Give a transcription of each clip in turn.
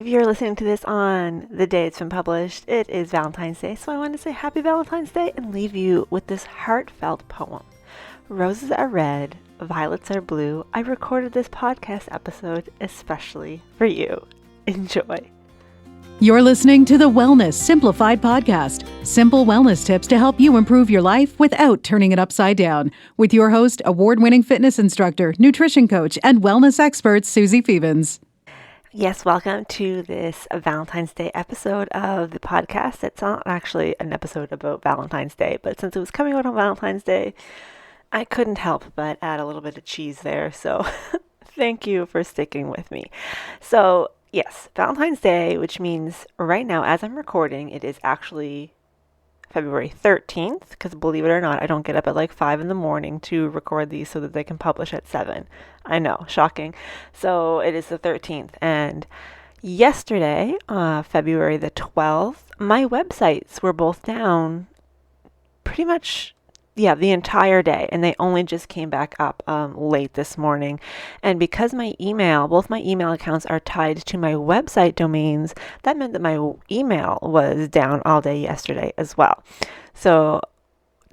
If you're listening to this on the day it's been published, it is Valentine's Day, so I wanted to say Happy Valentine's Day and leave you with this heartfelt poem. Roses are red, violets are blue. I recorded this podcast episode especially for you. Enjoy. You're listening to the Wellness Simplified podcast. Simple wellness tips to help you improve your life without turning it upside down. With your host, award-winning fitness instructor, nutrition coach, and wellness expert, Suzi Fevens. Yes, welcome to this Valentine's Day episode of the podcast. It's not actually an episode about Valentine's Day, but since it was coming out on Valentine's Day, I couldn't help but add a little bit of cheese there. So thank you for sticking with me. So yes, Valentine's Day, which means right now, as I'm recording, it is actually February 13th, because believe it or not, I don't get up at like 5 in the morning to record these so that they can publish at 7. I know, shocking. So it is the 13th. And yesterday, February the 12th, my websites were both down pretty much the entire day, and they only just came back up late this morning. And because both my email accounts are tied to my website domains, that meant that my email was down all day yesterday as well. So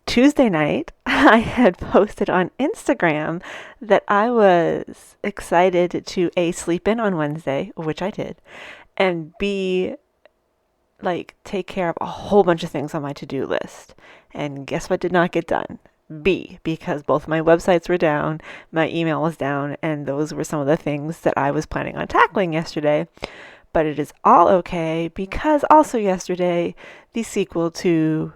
Tuesday night, I had posted on Instagram that I was excited to A, sleep in on Wednesday, which I did, and B, take care of a whole bunch of things on my to-do list. And guess what did not get done? B, because both my websites were down, my email was down, and those were some of the things that I was planning on tackling yesterday. But it is all okay, because also yesterday, the sequel to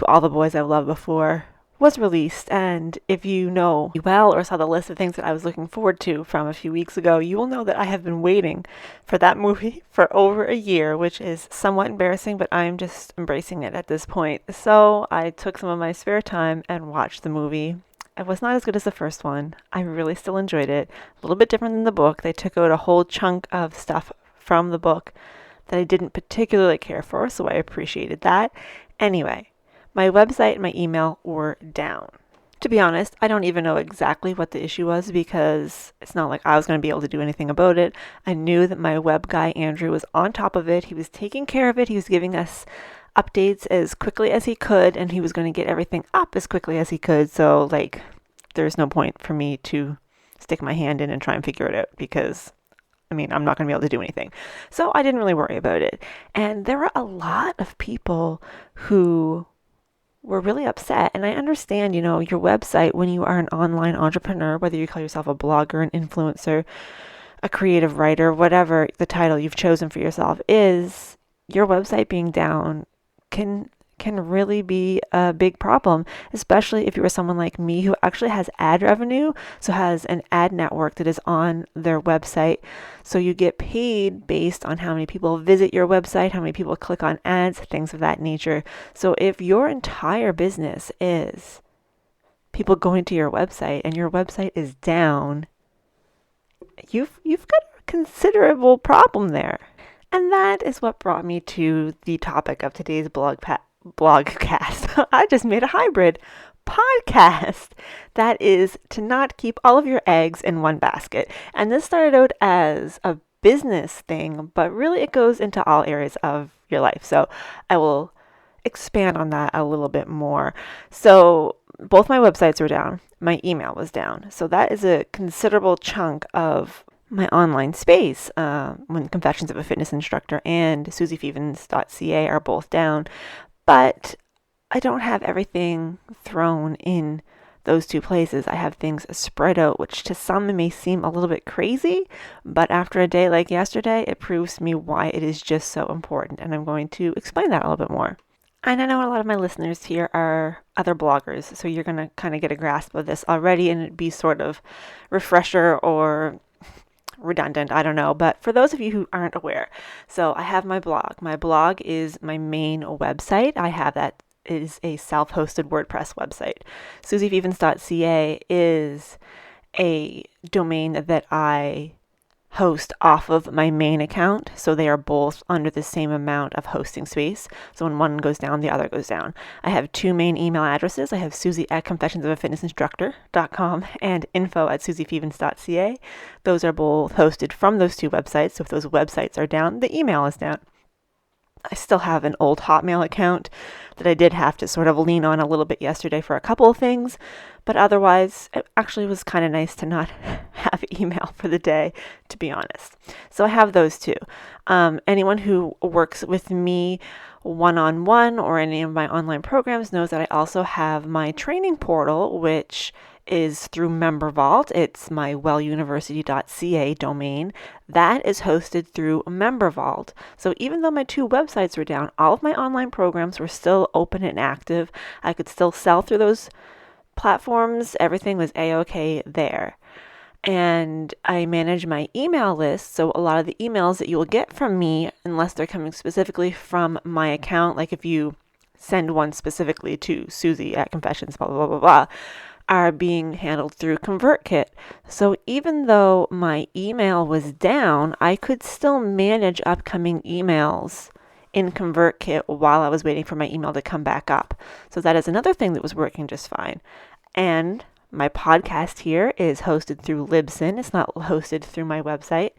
All the Boys I've Loved Before was released. And if you know well or saw the list of things that I was looking forward to from a few weeks ago, you will know that I have been waiting for that movie for over a year, which is somewhat embarrassing, but I'm just embracing it at this point. So I took some of my spare time and watched the movie. It was not as good as the first one. I really still enjoyed it. A little bit different than the book. They took out a whole chunk of stuff from the book that I didn't particularly care for, so I appreciated that. Anyway, my website and my email were down. To be honest, I don't even know exactly what the issue was, because it's not like I was going to be able to do anything about it. I knew that my web guy, Andrew, was on top of it. He was taking care of it. He was giving us updates as quickly as he could, and he was going to get everything up as quickly as he could. So, there's no point for me to stick my hand in and try and figure it out, because I'm not going to be able to do anything. So I didn't really worry about it. And there were a lot of people who were really upset. And I understand, your website, when you are an online entrepreneur, whether you call yourself a blogger, an influencer, a creative writer, whatever the title you've chosen for yourself is, your website being down can really be a big problem, especially if you are someone like me who actually has ad revenue, so has an ad network that is on their website. So you get paid based on how many people visit your website, how many people click on ads, things of that nature. So if your entire business is people going to your website and your website is down, you've got a considerable problem there. And that is what brought me to the topic of today's blogcast. I just made a hybrid podcast. That is to not keep all of your eggs in one basket. And this started out as a business thing, but really it goes into all areas of your life. So I will expand on that a little bit more. So both my websites were down. My email was down. So that is a considerable chunk of my online space. When Confessions of a Fitness Instructor and welluniversity.ca are both down. But I don't have everything thrown in those two places. I have things spread out, which to some may seem a little bit crazy, but after a day like yesterday, it proves to me why it is just so important. And I'm going to explain that a little bit more. And I know a lot of my listeners here are other bloggers, so you're going to kind of get a grasp of this already, and it'd be sort of refresher or redundant, I don't know. But for those of you who aren't aware, so I have my blog. My blog is my main website. I have that. It is a self-hosted WordPress website. SuziFevens.ca is a domain that I host off of my main account, so they are both under the same amount of hosting space. So when one goes down, the other goes down. I have two main email addresses. I have Suzi at confessionsofaFitnessInstructor.com and info at SuziFevens.ca. Those are both hosted from those two websites. So if those websites are down, the email is down. I still have an old Hotmail account that I did have to sort of lean on a little bit yesterday for a couple of things, but otherwise it actually was kind of nice to not have email for the day, to be honest. So I have those two. Anyone who works with me one-on-one or any of my online programs knows that I also have my training portal, which is through MemberVault. It's my welluniversity.ca domain. That is hosted through MemberVault. So even though my two websites were down, all of my online programs were still open and active. I could still sell through those platforms. Everything was a-okay there. And I manage my email list. So a lot of the emails that you will get from me, unless they're coming specifically from my account, like if you send one specifically to Suzi at Confessions, blah, blah, blah, blah, blah, are being handled through ConvertKit. So even though my email was down, I could still manage upcoming emails in ConvertKit while I was waiting for my email to come back up. So that is another thing that was working just fine. And my podcast here is hosted through Libsyn. It's not hosted through my website.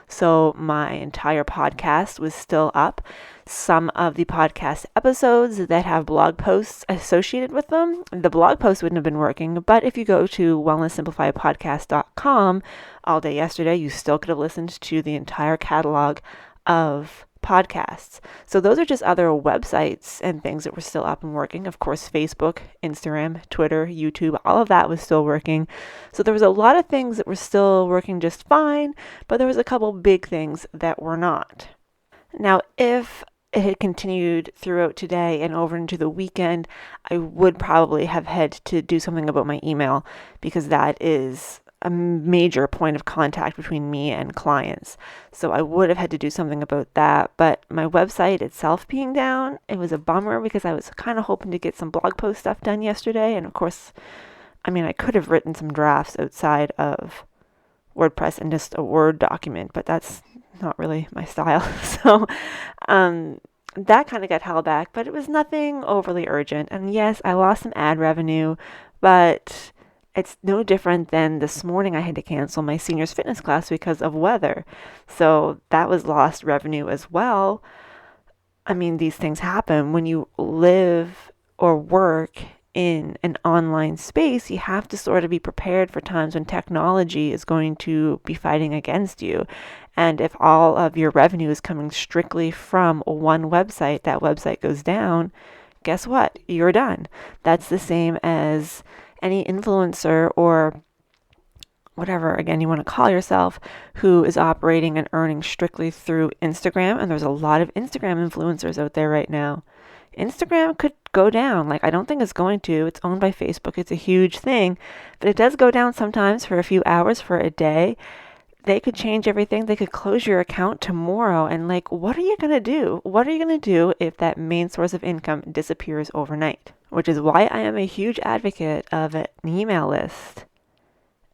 So my entire podcast was still up. Some of the podcast episodes that have blog posts associated with them, the blog post wouldn't have been working. But if you go to wellnesssimplifiedpodcast.com all day yesterday, you still could have listened to the entire catalog of podcasts. So those are just other websites and things that were still up and working. Of course, Facebook, Instagram, Twitter, YouTube, all of that was still working. So there was a lot of things that were still working just fine, but there was a couple big things that were not. Now, if it had continued throughout today and over into the weekend, I would probably have had to do something about my email, because that is a major point of contact between me and clients. So I would have had to do something about that. But my website itself being down, it was a bummer, because I was kind of hoping to get some blog post stuff done yesterday. And of course, I could have written some drafts outside of WordPress and just a Word document, but that's not really my style. So that kind of got held back, but it was nothing overly urgent. And yes, I lost some ad revenue, but it's no different than this morning I had to cancel my seniors fitness class because of weather. So that was lost revenue as well. These things happen when you live or work in an online space. You have to sort of be prepared for times when technology is going to be fighting against you. And if all of your revenue is coming strictly from one website, that website goes down, guess what? You're done. That's the same as any influencer or whatever, again, you want to call yourself, who is operating and earning strictly through Instagram. And there's a lot of Instagram influencers out there right now. Instagram could go down. I don't think it's going to. It's owned by Facebook. It's a huge thing, but it does go down sometimes for a few hours, for a day. They could change everything. They could close your account tomorrow. And what are you going to do? What are you going to do if that main source of income disappears overnight? Which is why I am a huge advocate of an email list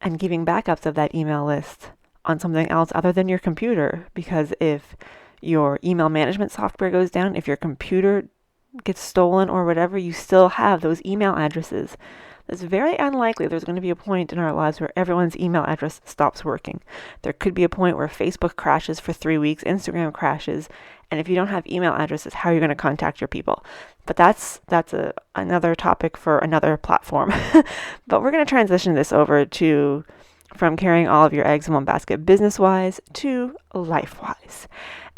and giving backups of that email list on something else other than your computer. Because if your email management software goes down, if your computer gets stolen or whatever, you still have those email addresses. It's very unlikely there's going to be a point in our lives where everyone's email address stops working. There could be a point where Facebook crashes for 3 weeks, Instagram crashes, and if you don't have email addresses, how are you going to contact your people? But that's another topic for another platform. But we're going to transition this over to from carrying all of your eggs in one basket business-wise to life-wise.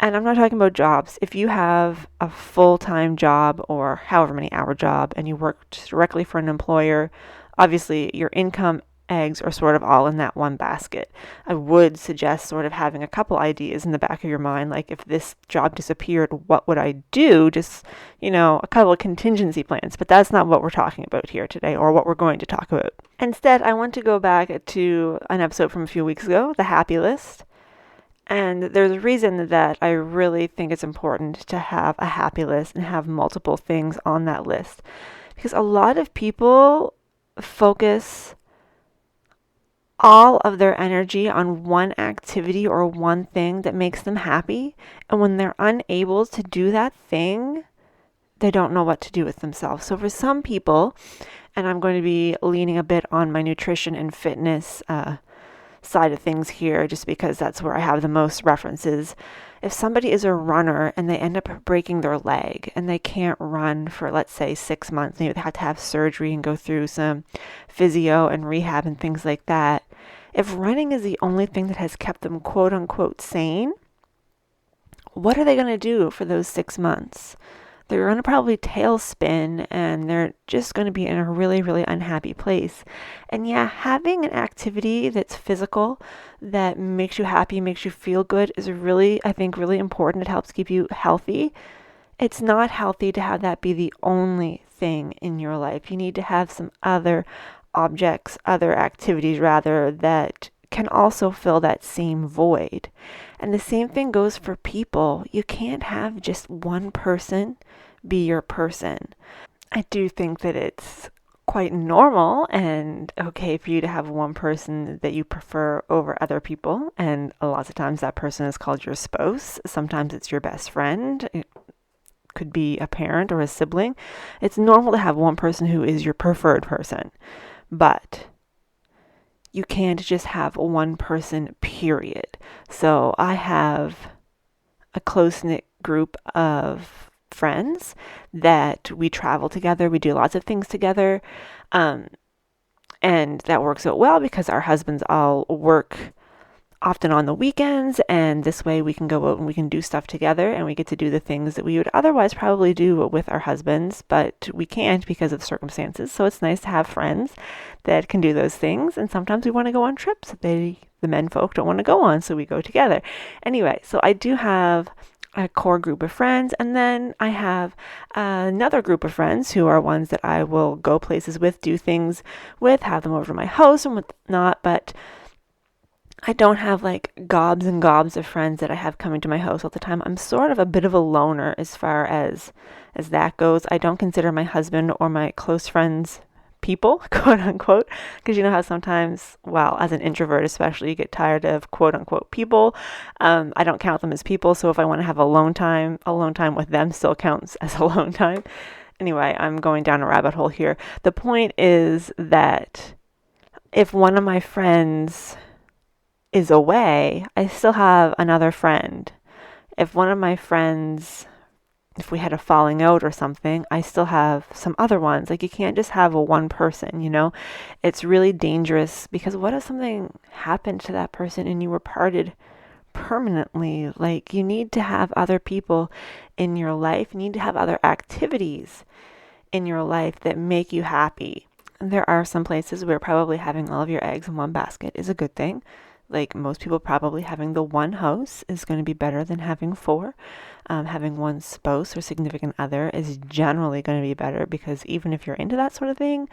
And I'm not talking about jobs. If you have a full-time job or however many hour job and you work directly for an employer, obviously your income eggs are sort of all in that one basket. I would suggest sort of having a couple ideas in the back of your mind, like if this job disappeared, what would I do? Just, a couple of contingency plans. But that's not what we're talking about here today, or what we're going to talk about. Instead, I want to go back to an episode from a few weeks ago, the happy list. And there's a reason that I really think it's important to have a happy list and have multiple things on that list. Because a lot of people focus all of their energy on one activity or one thing that makes them happy. And when they're unable to do that thing, they don't know what to do with themselves. So for some people, and I'm going to be leaning a bit on my nutrition and fitness side of things here, just because that's where I have the most references. If somebody is a runner and they end up breaking their leg and they can't run for, let's say, 6 months, maybe they have to have surgery and go through some physio and rehab and things like that. If running is the only thing that has kept them quote unquote sane, what are they going to do for those 6 months? They're going to probably tailspin and they're just going to be in a really, really unhappy place. And yeah, having an activity that's physical, that makes you happy, makes you feel good is really, I think, really important. It helps keep you healthy. It's not healthy to have that be the only thing in your life. You need to have some other objects, other activities rather, that can also fill that same void. And the same thing goes for people. You can't have just one person be your person. I do think that it's quite normal and okay for you to have one person that you prefer over other people. And a lot of times that person is called your spouse. Sometimes it's your best friend. It could be a parent or a sibling. It's normal to have one person who is your preferred person. But you can't just have one person, period. So I have a close-knit group of friends that we travel together. We do lots of things together. And that works out well because our husbands all work often on the weekends, and this way we can go out and we can do stuff together, and we get to do the things that we would otherwise probably do with our husbands, but we can't because of circumstances. So it's nice to have friends that can do those things, and sometimes we want to go on trips that the men folk don't want to go on, so we go together. Anyway, so I do have a core group of friends, and then I have another group of friends who are ones that I will go places with, do things with, have them over to my house and whatnot, but I don't have like gobs and gobs of friends that I have coming to my house all the time. I'm sort of a bit of a loner as far as that goes. I don't consider my husband or my close friends people, quote unquote, because you know how sometimes, well, as an introvert especially, you get tired of quote unquote people. I don't count them as people, so if I want to have alone time with them still counts as alone time. Anyway, I'm going down a rabbit hole here. The point is that if one of my friends is away, I still have another friend. If one of my friends, if we had a falling out or something, I still have some other ones. Like, you can't just have a one person, you know? It's really dangerous because what if something happened to that person and you were parted permanently? Like, you need to have other people in your life. You need to have other activities in your life that make you happy. And there are some places where probably having all of your eggs in one basket is a good thing. Like most people, probably having the one house is going to be better than having four. Having one spouse or significant other is generally going to be better because even if you're into that sort of thing,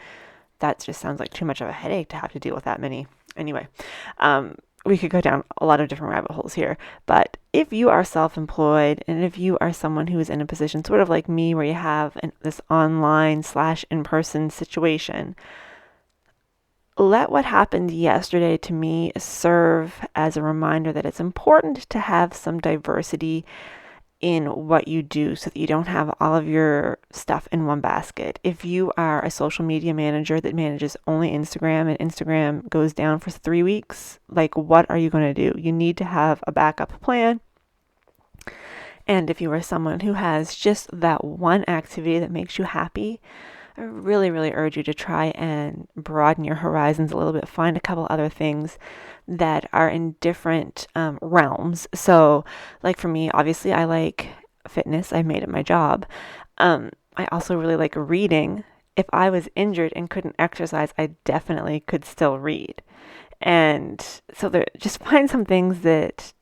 that just sounds like too much of a headache to have to deal with that many. Anyway, we could go down a lot of different rabbit holes here. But if you are self-employed and if you are someone who is in a position sort of like me where you have this online / in-person situation, let what happened yesterday to me serve as a reminder that it's important to have some diversity in what you do so that you don't have all of your stuff in one basket. If you are a social media manager that manages only Instagram and Instagram goes down for 3 weeks, like what are you going to do? You need to have a backup plan. And if you are someone who has just that one activity that makes you happy, I really, really urge you to try and broaden your horizons a little bit. Find a couple other things that are in different realms. So, like for me, obviously, I like fitness. I made it my job. I also really like reading. If I was injured and couldn't exercise, I definitely could still read. And so just find some things that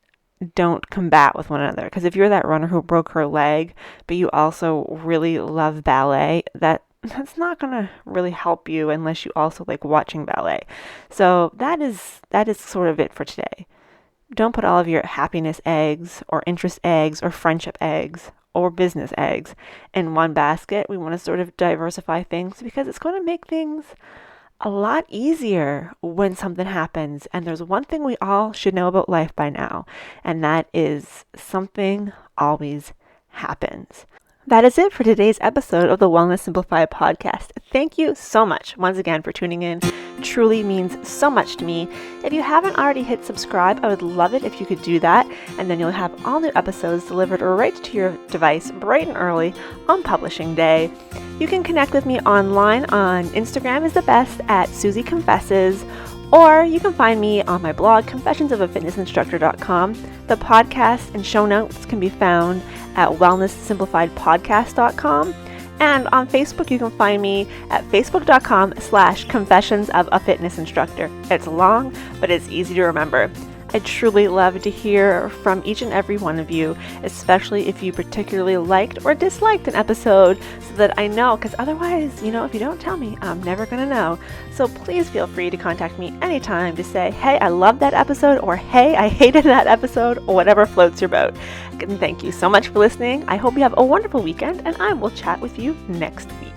don't combat with one another. Because if you're that runner who broke her leg, but you also really love ballet, that's not going to really help you unless you also like watching ballet. So that is sort of it for today. Don't put all of your happiness eggs or interest eggs or friendship eggs or business eggs in one basket. We want to sort of diversify things because it's going to make things a lot easier when something happens. And there's one thing we all should know about life by now, and that is something always happens. That is it for today's episode of the Wellness Simplified podcast. Thank you so much once again for tuning in. It truly means so much to me. If you haven't already hit subscribe, I would love it if you could do that, and then you'll have all new episodes delivered right to your device bright and early on publishing day. You can connect with me online on Instagram is the best at Suzi Confesses, or you can find me on my blog, confessionsofaFitnessInstructor.com. The podcast and show notes can be found at wellnesssimplifiedpodcast.com. And on Facebook, you can find me at facebook.com/confessionsofaFitnessInstructor. It's long, but it's easy to remember. I truly love to hear from each and every one of you, especially if you particularly liked or disliked an episode, so that I know, because otherwise, if you don't tell me, I'm never going to know. So please feel free to contact me anytime to say, hey, I loved that episode, or hey, I hated that episode, or whatever floats your boat. And thank you so much for listening. I hope you have a wonderful weekend, and I will chat with you next week.